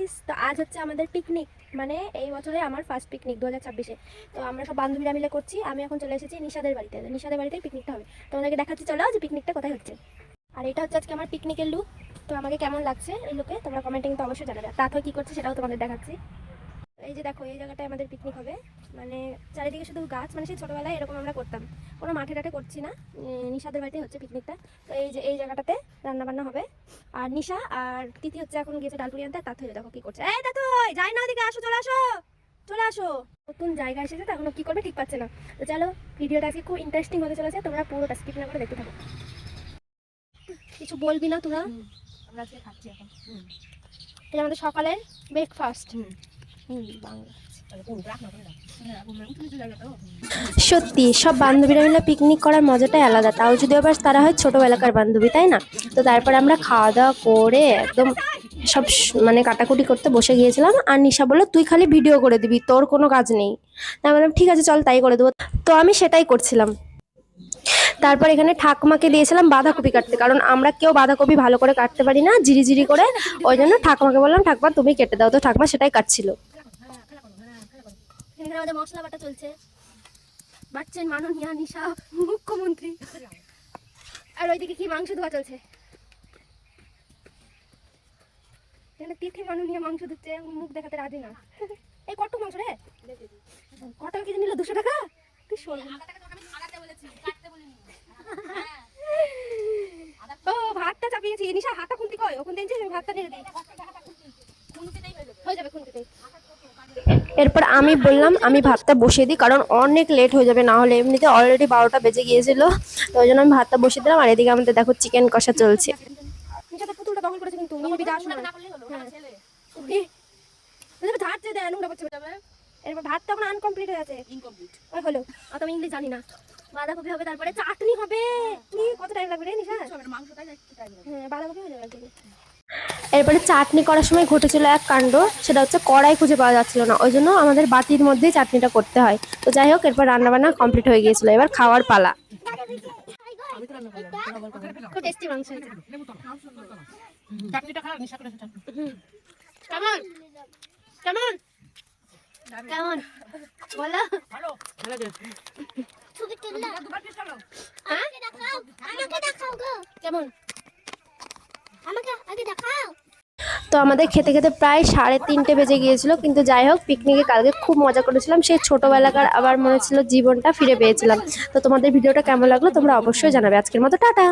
Guys, তো আজ হচ্ছে আমাদের পিকনিক, মানে এই বছরে আমার ফার্স্ট পিকনিক 2026-এ। তো আমরা সব বান্ধবীরা মিলে করছি। আমি এখন চলে এসেছি নিশাদের বাড়িতে। নিশাদের বাড়িতেই পিকনিকটা হবে। তোমাদেরকে দেখাচ্ছি, চলো যে পিকনিকটা কোথায় হচ্ছে। আর এটা হচ্ছে আজকে আমার পিকনিকের লুক। তো আমাকে কেমন লাগছে এই লুকে তোমরা কমেন্টে কিন্তু অবশ্যই জানাবে। তারপর কি করছে সেটাও তোমাদের দেখাচ্ছি। এই যে দেখো, এই জায়গাটায় আমাদের পিকনিক হবে। মানে চারিদিকে শুধু গাছ, মানে সেই ছোটোবেলায় এরকম আমরা করতাম। কোনো মাঠে টাঠে করছি না, নিশাদের বাড়িতে হচ্ছে পিকনিকটা। তো এই যে এই জায়গাটাতে রান্নাবান্না হবে। আর নিশা আর তিথি হচ্ছে এখন গিয়েছে ডালপুরি আনতে। তাতে দেখো কি করছে, এই তাতো যাই না, ওদিকে আসো, চলে আসো, চলে আসো। নতুন জায়গা এসেছে, তো এখনো কি করবে ঠিক পাচ্ছে না। তো চলো, ভিডিওটা আজকে খুব ইন্টারেস্টিং হতে চলেছে, তোমরা পুরোটা স্কিপ না করে দেখতে থাকো। কিছু বলবি না তোরা? আমরা আজকে খাচ্ছি এখন। এই আমাদের সকালের ব্রেকফাস্ট। সত্যি সব বান্ধবীরা মিলে পিকনিক করার মজাটাই আলাদা, তাও যদি আবার তারা হয় ছোটবেলাকার বান্ধবী, তাই না? তো তারপরে আমরা খাওয়া দাওয়া করে একদম সব মানে কাটাকুটি করতে বসে গিয়েছিলাম। আর নিশা বললো তুই খালি ভিডিও করে দিবি, তোর কোনো কাজ নেই। তাই বললাম ঠিক আছে চল তাই করে দেবো। তো আমি সেটাই করছিলাম। তারপর এখানে ঠাকুমাকে দিয়েছিলাম বাঁধাকপি কাটতে, কারণ আমরা কেউ বাঁধাকপি ভালো করে কাটতে পারি না, জিরি জিরি করে। ওই জন্য ঠাকুমাকে বললাম ঠাকুমা তুমি কেটে দাও। তো ঠাকুমা সেটাই কাটছিল। এখানে আমাদের মশলা বাটা চলছে, বাটছেন মাননীয়া নিশা মুখ্যমন্ত্রী। আর ওইদিকে কি মাংস ধোয়া চলছে। এখানে তিথি মাননীয়া মাংস ধুচ্ছে, মুখ দেখাতে রাজি না। এই কত মাংস রে, কত কেজি নিল? 200 টাকা। তুই শোন, ও ভাতটা চাপিয়েছি। নিশা হাতটা খুন্তি কই, ওখান থেকে ভাতটা নিয়ে দিই, হয়ে যাবে খুন্তিতেই। এরপর আমি বললাম আমি ভাতটা বসিয়ে দিই, কারণ অনেক লেট হয়ে যাবে, না হলে এমনিতে অলরেডি 12টা বেজে গিয়েছিল। তো ওই জন্য আমি ভাতটা বসিয়ে দিলাম। আর এদিকে আমাদের দেখো চিকেন কষা চলছে। পুতুলটা দখল করেছে কিন্তু এরপর ভাত তখন আনকমপ্লিট হয়ে আছে, ওই হলো। অত আমি ইংলিশ জানি না। বাঁধাকপি হবে, তারপরে চাটনি হবে। কত টাইম লাগবে রে নিশা? হ্যাঁ, বাঁধাকপি হয়ে যাবে। এরপরে চাটনি করার সময় ঘটেছিল এক কাণ্ড, সেটা হচ্ছে কড়াই খুঁজে পাওয়া যাচ্ছিল না, ওই জন্য আমাদের বাটির মধ্যেই চাটনিটা করতে হয়। তো যাই হোক, এরপর রান্নাবান্না কমপ্লিট হয়ে গিয়েছিল, এবার খাওয়ার পালা। খুব টেস্টি মাংস হয়েছে। কেমন কেমন কেমন বলো? কেমন? তো আমাদের খেতে খেতে প্রায় 3:30 বেজে গিয়েছিল, কিন্তু যাই হোক পিকনিকে কালকে খুব মজা করেছিলাম। সেই ছোটবেলাকার আবার মনে ছিল জীবনটা ফিরে পেয়েছিলাম। তো তোমাদের ভিডিওটা কেমন লাগলো তোমরা অবশ্যই জানাবে। আজকের মতো টাটা।